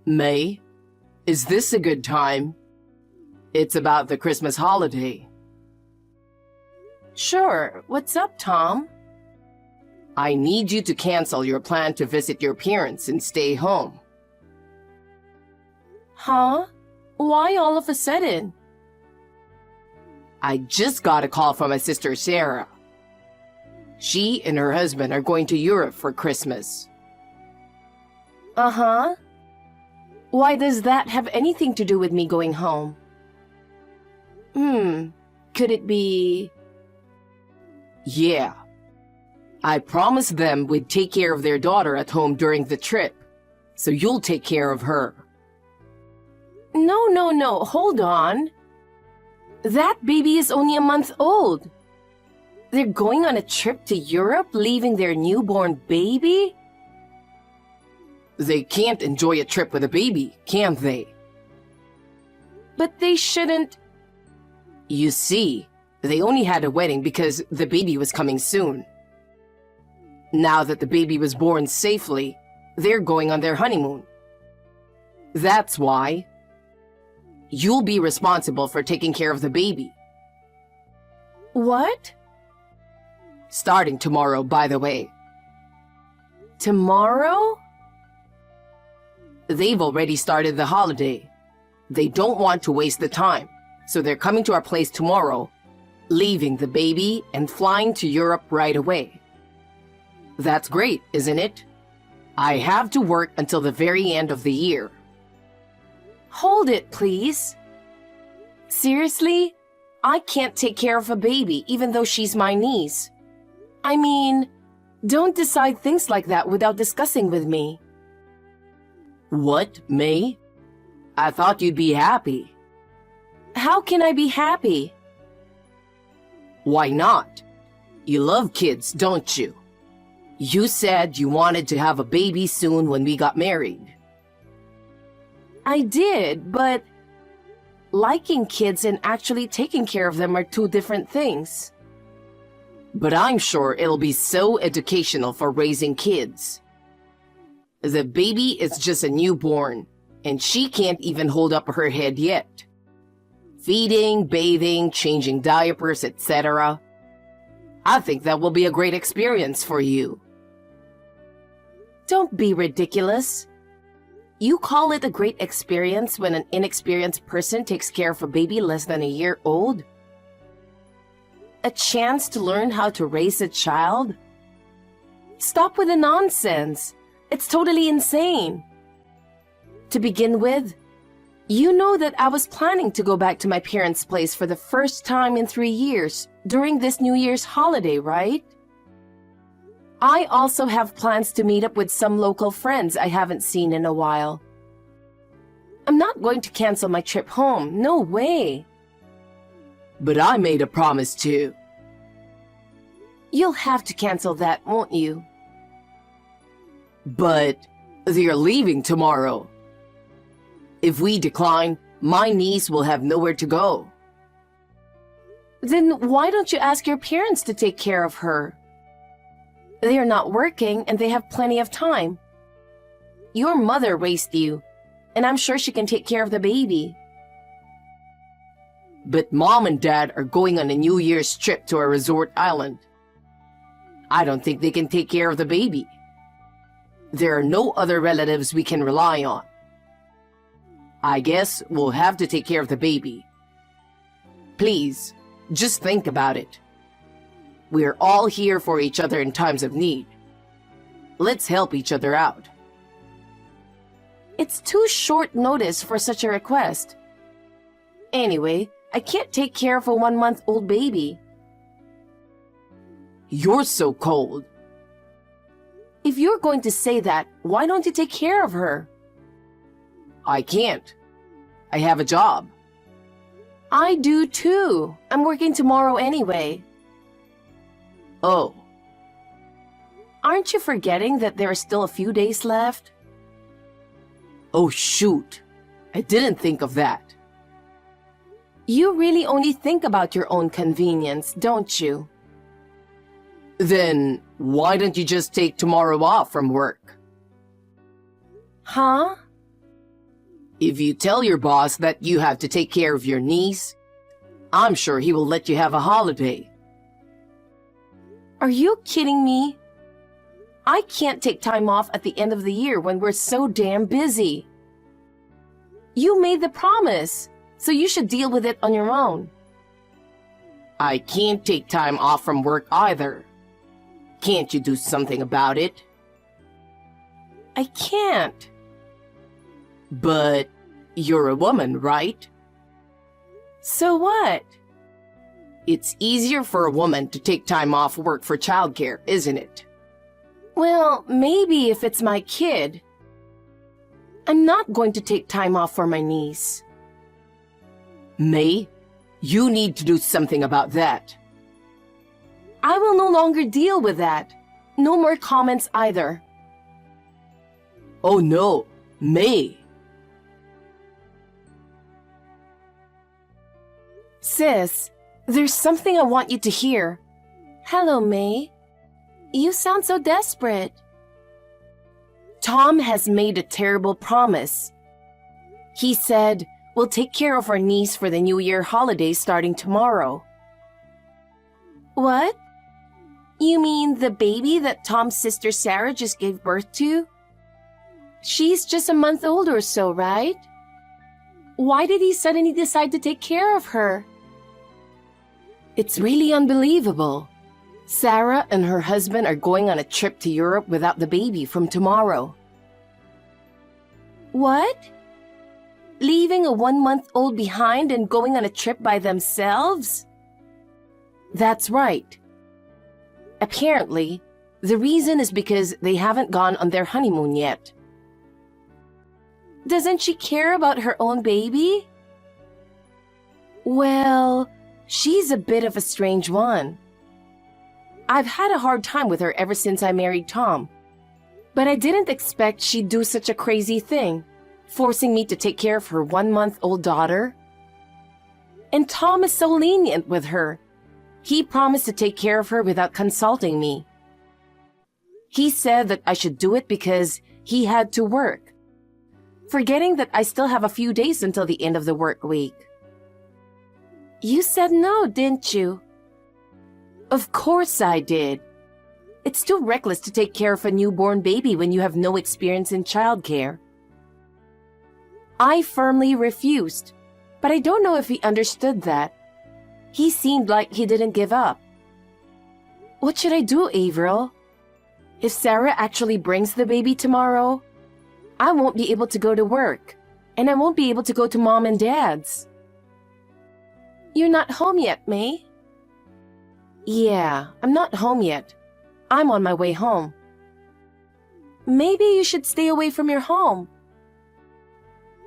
May, is this a good time? It's about the Christmas holiday. Sure, what's up, Tom? I need you to cancel your plan to visit your parents and stay home. Huh? Why all of a sudden? I just got a call from my sister Sarah. She and her husband are going to Europe for Christmas. Uh-huh. Why does that have anything to do with me going home? Could it be... Yeah. I promised them we'd take care of their daughter at home during the trip, so you'll take care of her. No, hold on. That baby is only a month old. They're going on a trip to Europe, leaving their newborn baby? They can't enjoy a trip with a baby, can they? But they shouldn't... You see, they only had a wedding because the baby was coming soon. Now that the baby was born safely, they're going on their honeymoon. That's why. You'll be responsible for taking care of the baby. What? Starting tomorrow, by the way. Tomorrow? They've already started the holiday. They don't want to waste the time, so they're coming to our place tomorrow, leaving the baby and flying to Europe right away. That's great, isn't it? I have to work until the very end of the year. Hold it, please. Seriously? I can't take care of a baby even though she's my niece. I mean, don't decide things like that without discussing with me. What, May? I thought you'd be happy. How can I be happy? Why not? You love kids, don't you? You said you wanted to have a baby soon when we got married. I did, but liking kids and actually taking care of them are two different things. But I'm sure it'll be so educational for raising kids. The baby is just a newborn, and she can't even hold up her head yet. Feeding, bathing, changing diapers, etc. I think that will be a great experience for you. Don't be ridiculous. You call it a great experience when an inexperienced person takes care of a baby less than a year old? A chance to learn how to raise a child? Stop with the nonsense. It's totally insane. To begin with, you know that I was planning to go back to my parents' place for the first time in 3 years during this New Year's holiday, right? I also have plans to meet up with some local friends I haven't seen in a while. I'm not going to cancel my trip home, no way. But I made a promise too. You'll have to cancel that, won't you? But they're leaving tomorrow. If we decline, my niece will have nowhere to go. Then why don't you ask your parents to take care of her? They are not working and they have plenty of time. Your mother raised you, and I'm sure she can take care of the baby. But Mom and Dad are going on a New Year's trip to a resort island. I don't think they can take care of the baby. There are no other relatives we can rely on. I guess we'll have to take care of the baby. Please, just think about it. We're all here for each other in times of need. Let's help each other out. It's too short notice for such a request. Anyway, I can't take care of a 1-month-old baby. You're so cold. If you're going to say that, why don't you take care of her? I can't. I have a job. I do too. I'm working tomorrow anyway. Oh. Aren't you forgetting that there are still a few days left? Oh shoot. I didn't think of that. You really only think about your own convenience, don't you? Then why don't you just take tomorrow off from work? Huh? If you tell your boss that you have to take care of your niece, I'm sure he will let you have a holiday. Are you kidding me? I can't take time off at the end of the year when we're so damn busy. You made the promise, so you should deal with it on your own. I can't take time off from work either. Can't you do something about it? I can't. But you're a woman, right? So what? It's easier for a woman to take time off work for childcare, isn't it? Well, maybe if it's my kid. I'm not going to take time off for my niece. May, you need to do something about that. I will no longer deal with that. No more comments either. Oh no, May. Sis, there's something I want you to hear. Hello, May. You sound so desperate. Tom has made a terrible promise. He said, we'll take care of our niece for the New Year holiday starting tomorrow. What? You mean the baby that Tom's sister Sarah just gave birth to? She's just a month old or so, right? Why did he suddenly decide to take care of her? It's really unbelievable. Sarah and her husband are going on a trip to Europe without the baby from tomorrow. What? Leaving a 1-month-old behind and going on a trip by themselves? That's right. Apparently, the reason is because they haven't gone on their honeymoon yet. Doesn't she care about her own baby? Well, she's a bit of a strange one. I've had a hard time with her ever since I married Tom. But I didn't expect she'd do such a crazy thing, forcing me to take care of her 1-month-old daughter. And Tom is so lenient with her. He promised to take care of her without consulting me. He said that I should do it because he had to work, forgetting that I still have a few days until the end of the work week. You said no, didn't you? Of course I did. It's too reckless to take care of a newborn baby when you have no experience in childcare. I firmly refused, but I don't know if he understood that. He seemed like he didn't give up. What should I do, Averill? If Sarah actually brings the baby tomorrow, I won't be able to go to work, and I won't be able to go to Mom and Dad's. You're not home yet, May? Yeah, I'm not home yet. I'm on my way home. Maybe you should stay away from your home.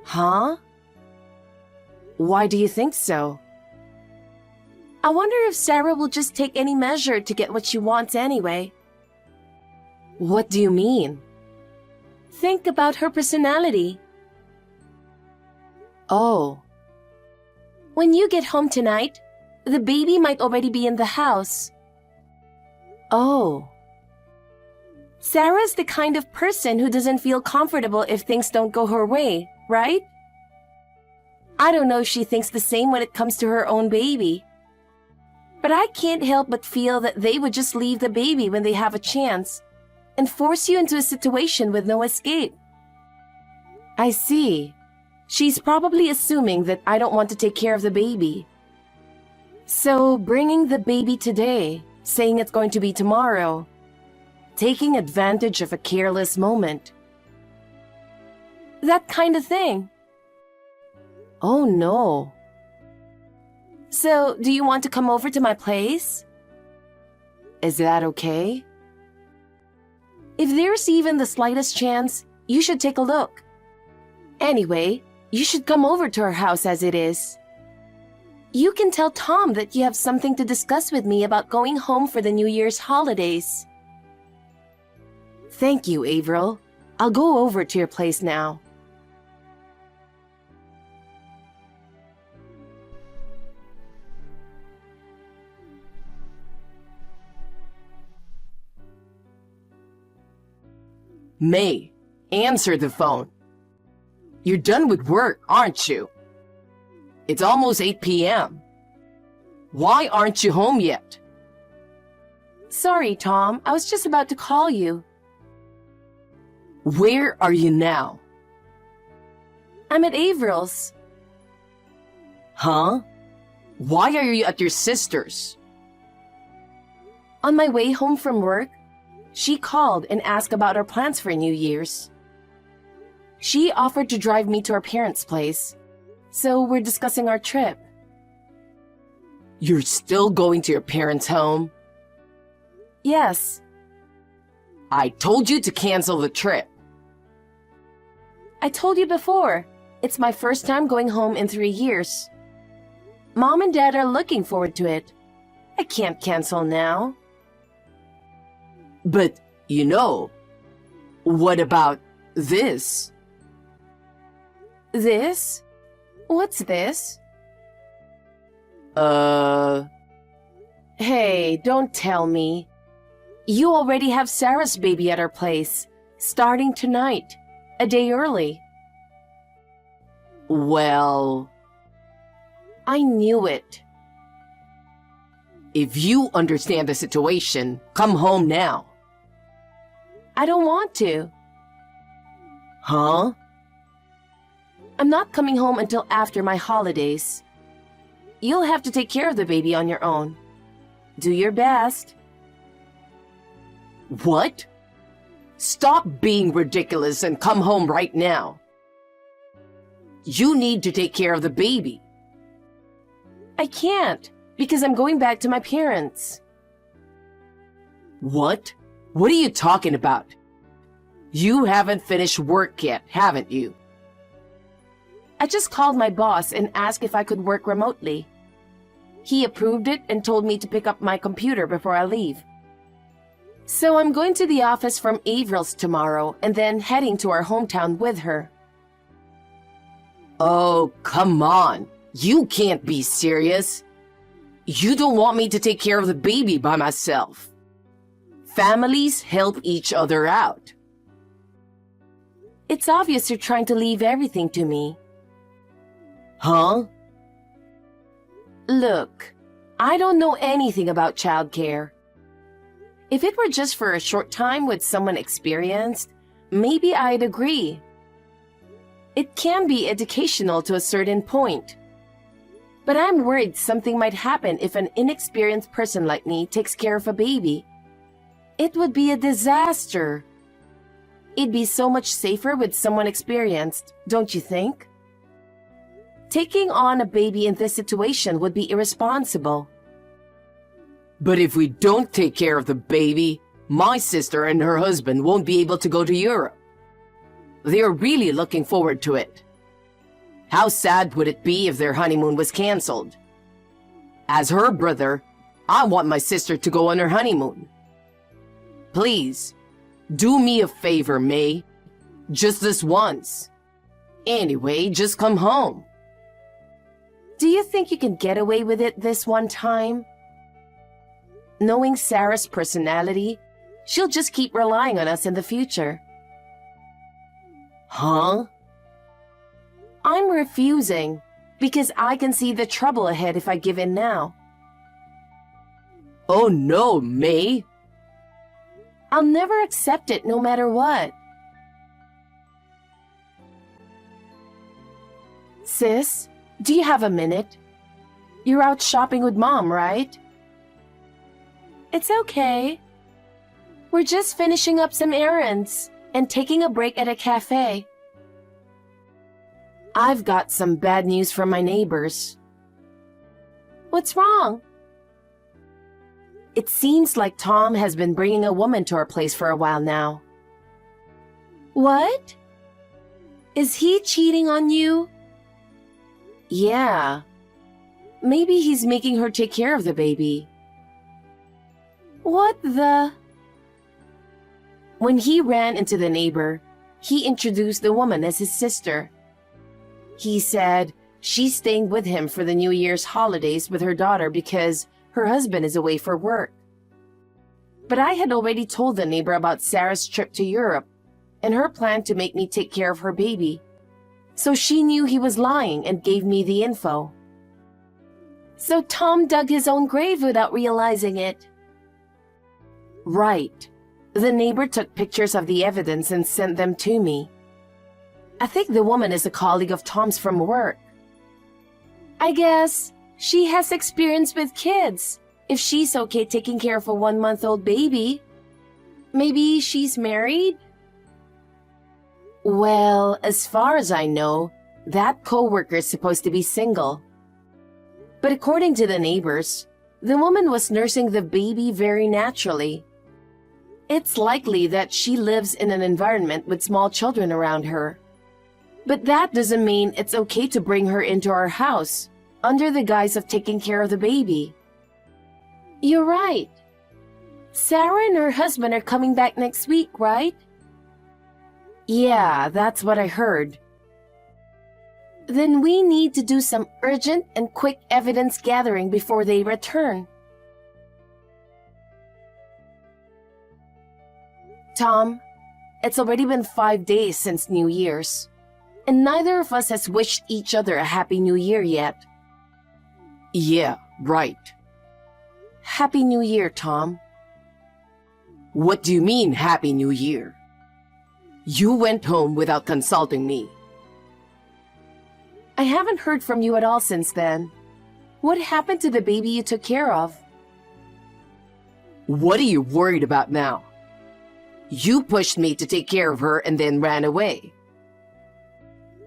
Huh? Why do you think so? I wonder if Sarah will just take any measure to get what she wants anyway. What do you mean? Think about her personality. Oh. When you get home tonight, the baby might already be in the house. Oh. Sarah's the kind of person who doesn't feel comfortable if things don't go her way, right? I don't know if she thinks the same when it comes to her own baby. But I can't help but feel that they would just leave the baby when they have a chance and force you into a situation with no escape. I see. She's probably assuming that I don't want to take care of the baby. So bringing the baby today, saying it's going to be tomorrow, taking advantage of a careless moment. That kind of thing. Oh no. So, do you want to come over to my place? Is that okay? If there's even the slightest chance, you should take a look. Anyway, you should come over to our house as it is. You can tell Tom that you have something to discuss with me about going home for the New Year's holidays. Thank you, Averill. I'll go over to your place now. May, answer the phone. You're done with work, aren't you? It's almost 8 p.m. Why aren't you home yet? Sorry, Tom. I was just about to call you. Where are you now? I'm at Averil's. Huh? Why are you at your sister's? On my way home from work, she called and asked about our plans for New Year's. She offered to drive me to our parents' place, so we're discussing our trip. You're still going to your parents' home? Yes, I told you to cancel the trip. I told you before, it's my first time going home in 3 years. Mom and Dad are looking forward to it. I can't cancel now. But, what about this? This? What's this? Hey, don't tell me. You already have Sarah's baby at our place, starting tonight, a day early. Well, I knew it. if you understand the situation, come home now. I don't want to. Huh? I'm not coming home until after my holidays. You'll have to take care of the baby on your own. Do your best. What? Stop being ridiculous and come home right now. You need to take care of the baby. I can't, because I'm going back to my parents. What? What are you talking about? You haven't finished work yet, haven't you? I just called my boss and asked if I could work remotely. He approved it and told me to pick up my computer before I leave. So I'm going to the office from Averil's tomorrow and then heading to our hometown with her. Oh, come on. You can't be serious. You don't want me to take care of the baby by myself. Families help each other out. It's obvious you're trying to leave everything to me. Huh? Look, I don't know anything about childcare. If it were just for a short time with someone experienced, maybe I'd agree. It can be educational to a certain point. But I'm worried something might happen if an inexperienced person like me takes care of a baby. It would be a disaster. It'd be so much safer with someone experienced, don't you think? Taking on a baby in this situation would be irresponsible. But if we don't take care of the baby, my sister and her husband won't be able to go to Europe. They are really looking forward to it. How sad would it be if their honeymoon was canceled? As her brother, I want my sister to go on her honeymoon. Please, do me a favor, May. Just this once. Anyway, just come home. Do you think you can get away with it this one time? Knowing Sarah's personality, she'll just keep relying on us in the future. Huh? I'm refusing because I can see the trouble ahead if I give in now. Oh no, May. I'll never accept it no matter what. Sis, do you have a minute? You're out shopping with Mom, right? It's okay. We're just finishing up some errands and taking a break at a cafe. I've got some bad news from my neighbors. What's wrong? It seems like Tom has been bringing a woman to our place for a while now. What? Is he cheating on you? Yeah. Maybe he's making her take care of the baby. What the? When he ran into the neighbor, he introduced the woman as his sister. He said she's staying with him for the New Year's holidays with her daughter because her husband is away for work. But I had already told the neighbor about Sarah's trip to Europe and her plan to make me take care of her baby. So she knew he was lying and gave me the info. So Tom dug his own grave without realizing it. Right. The neighbor took pictures of the evidence and sent them to me. I think the woman is a colleague of Tom's from work. I guess she has experience with kids, if she's okay taking care of a 1-month-old baby. Maybe she's married? Well, as far as I know, that co-worker is supposed to be single. But according to the neighbors, the woman was nursing the baby very naturally. It's likely that she lives in an environment with small children around her. But that doesn't mean it's okay to bring her into our house under the guise of taking care of the baby. You're right. Sarah and her husband are coming back next week, right? Yeah, that's what I heard. Then we need to do some urgent and quick evidence gathering before they return. Tom, it's already been 5 days since New Year's, and neither of us has wished each other a Happy New Year yet. Yeah, right. Happy New Year, Tom. What do you mean, Happy New Year? You went home without consulting me. I haven't heard from you at all since then. What happened to the baby you took care of? What are you worried about now? You pushed me to take care of her and then ran away.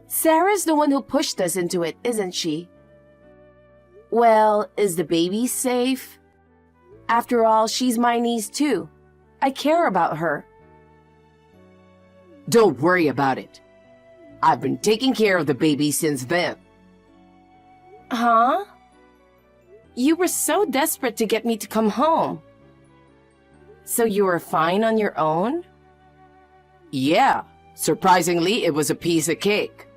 Sarah's the one who pushed us into it, isn't she? Well, is the baby safe? After all, she's my niece too. I care about her. Don't worry about it. I've been taking care of the baby since then. Huh? You were so desperate to get me to come home. So you were fine on your own? Yeah, surprisingly, it was a piece of cake.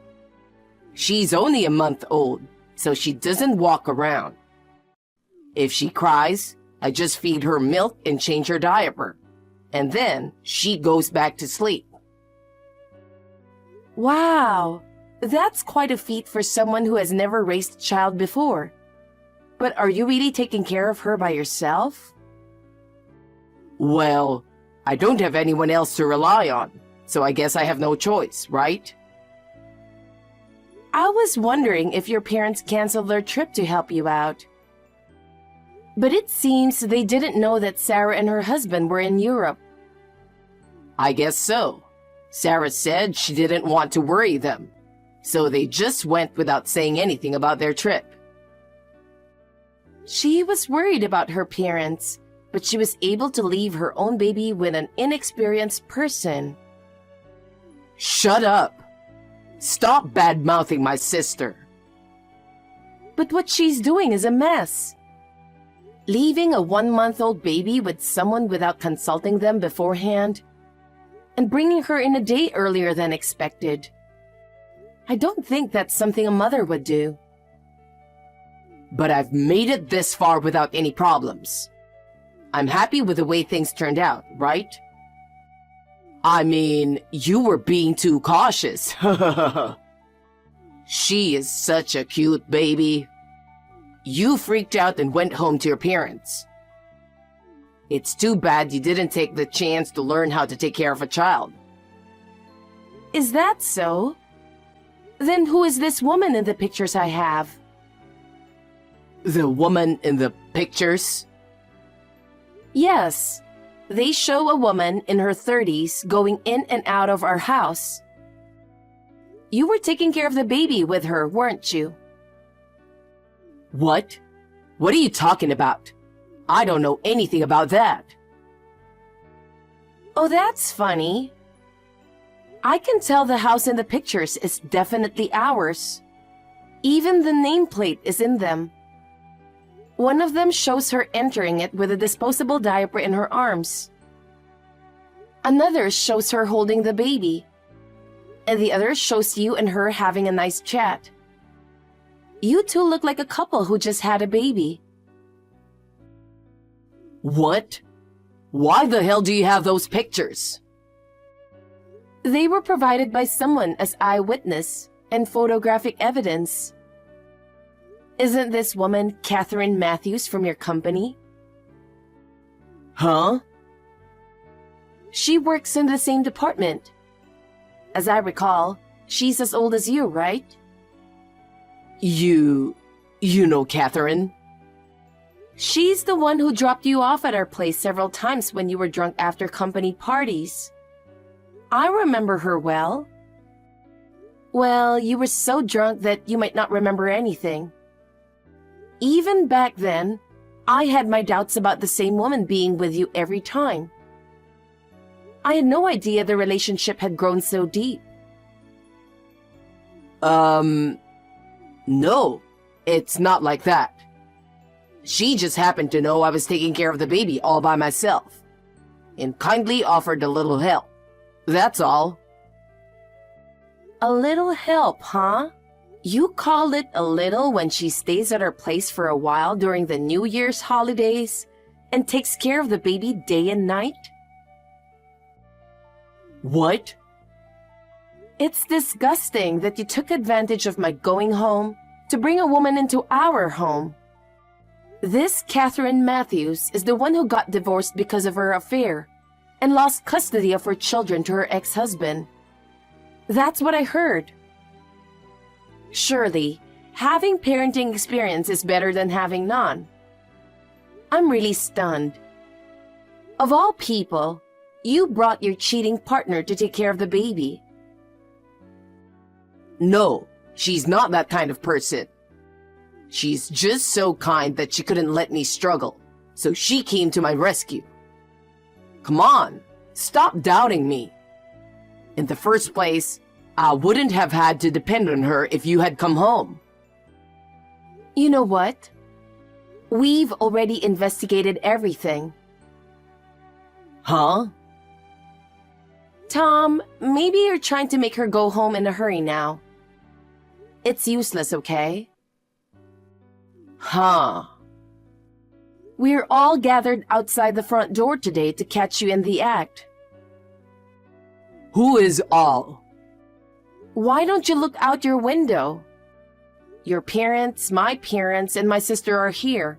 She's only a month old, so she doesn't walk around. If she cries, I just feed her milk and change her diaper, and then she goes back to sleep. Wow, that's quite a feat for someone who has never raised a child before. But are you really taking care of her by yourself? Well, I don't have anyone else to rely on, so I guess I have no choice, right? I was wondering if your parents canceled their trip to help you out. But it seems they didn't know that Sarah and her husband were in Europe. I guess so. Sarah said she didn't want to worry them, so they just went without saying anything about their trip. She was worried about her parents, but she was able to leave her own baby with an inexperienced person. Shut up! Stop bad-mouthing my sister. But what she's doing is a mess. Leaving a 1-month-old baby with someone without consulting them beforehand, and bringing her in a day earlier than expected. I don't think that's something a mother would do. But I've made it this far without any problems. I'm happy with the way things turned out, right? I mean, you were being too cautious. She is such a cute baby. You freaked out and went home to your parents. It's too bad you didn't take the chance to learn how to take care of a child. Is that so? Then who is this woman in the pictures I have? The woman in the pictures? Yes. They show a woman in her 30s going in and out of our house. You were taking care of the baby with her, weren't you? What? What are you talking about? I don't know anything about that. Oh, that's funny. I can tell the house in the pictures is definitely ours. Even the nameplate is in them. One of them shows her entering it with a disposable diaper in her arms. Another shows her holding the baby. And the other shows you and her having a nice chat. You two look like a couple who just had a baby. What? Why the hell do you have those pictures? They were provided by someone as eyewitness, and photographic evidence. Isn't this woman Catherine Matthews from your company? Huh? She works in the same department. As I recall, she's as old as you, right? You know Catherine? She's the one who dropped you off at our place several times when you were drunk after company parties. I remember her well. Well, you were so drunk that you might not remember anything. Even back then, I had my doubts about the same woman being with you every time. I had no idea the relationship had grown so deep. No, it's not like that. She just happened to know I was taking care of the baby all by myself, and kindly offered a little help. That's all. A little help, huh? You call it a little when she stays at our place for a while during the New Year's holidays and takes care of the baby day and night? What? It's disgusting that you took advantage of my going home to bring a woman into our home. This Catherine Matthews is the one who got divorced because of her affair and lost custody of her children to her ex-husband. That's what I heard. Surely, having parenting experience is better than having none. I'm really stunned. Of all people, you brought your cheating partner to take care of the baby. No, she's not that kind of person. She's just so kind that she couldn't let me struggle, so she came to my rescue. Come on, stop doubting me. In the first place, I wouldn't have had to depend on her if you had come home. You know what? We've already investigated everything. Huh? Tom, maybe you're trying to make her go home in a hurry now. It's useless, okay? Huh. We're all gathered outside the front door today to catch you in the act. Who is all? Why don't you look out your window? Your parents, my parents, and my sister are here.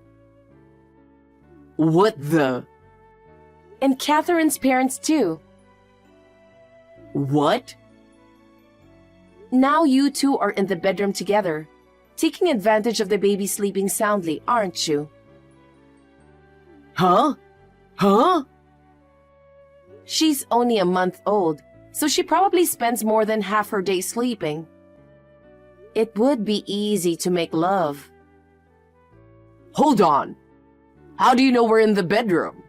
What the? And Catherine's parents too. What? Now you two are in the bedroom together, taking advantage of the baby sleeping soundly, aren't you? Huh? Huh? She's only a month old, so she probably spends more than half her day sleeping. It would be easy to make love. Hold on. How do you know we're in the bedroom?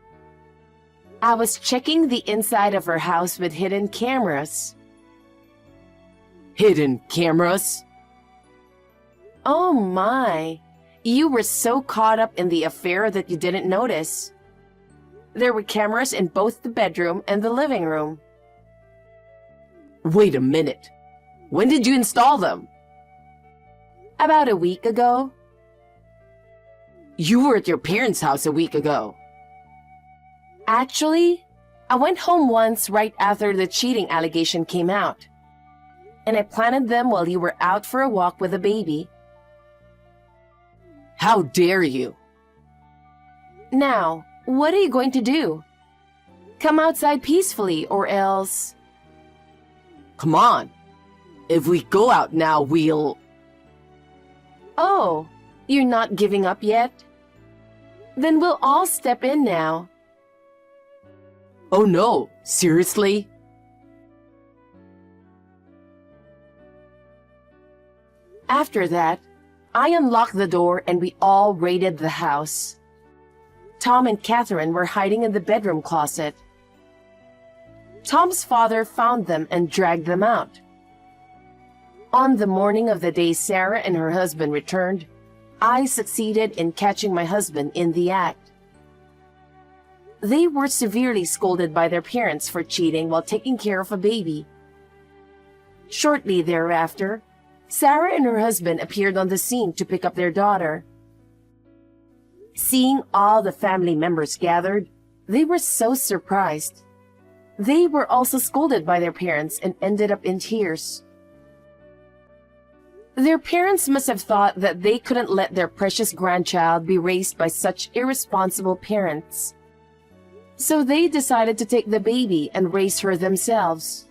I was checking the inside of her house with hidden cameras. Hidden cameras? Oh my, you were so caught up in the affair that you didn't notice. There were cameras in both the bedroom and the living room. Wait a minute. When did you install them? About a week ago. You were at your parents' house a week ago. Actually, I went home once right after the cheating allegation came out. And I planted them while you were out for a walk with a baby. How dare you? Now, what are you going to do? Come outside peacefully or else... Come on. If we go out now, we'll... Oh, you're not giving up yet? Then we'll all step in now. Oh no, seriously? After that, I unlocked the door and we all raided the house. Tom and Catherine were hiding in the bedroom closet. Tom's father found them and dragged them out. On the morning of the day Sarah and her husband returned, I succeeded in catching my husband in the act. They were severely scolded by their parents for cheating while taking care of a baby. Shortly thereafter, Sarah and her husband appeared on the scene to pick up their daughter. Seeing all the family members gathered, they were so surprised. They were also scolded by their parents and ended up in tears. Their parents must have thought that they couldn't let their precious grandchild be raised by such irresponsible parents. So they decided to take the baby and raise her themselves.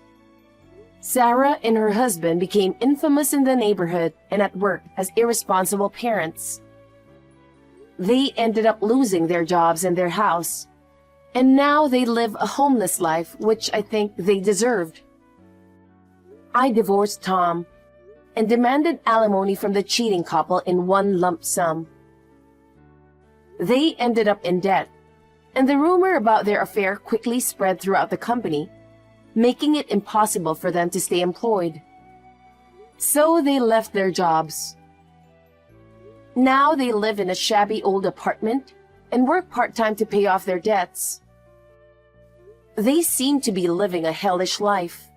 Sarah and her husband became infamous in the neighborhood and at work as irresponsible parents. They ended up losing their jobs and their house, and now they live a homeless life, which I think they deserved. I divorced Tom and demanded alimony from the cheating couple in one lump sum. They ended up in debt, and the rumor about their affair quickly spread throughout the company, making it impossible for them to stay employed. So they left their jobs. Now they live in a shabby old apartment and work part-time to pay off their debts. They seem to be living a hellish life.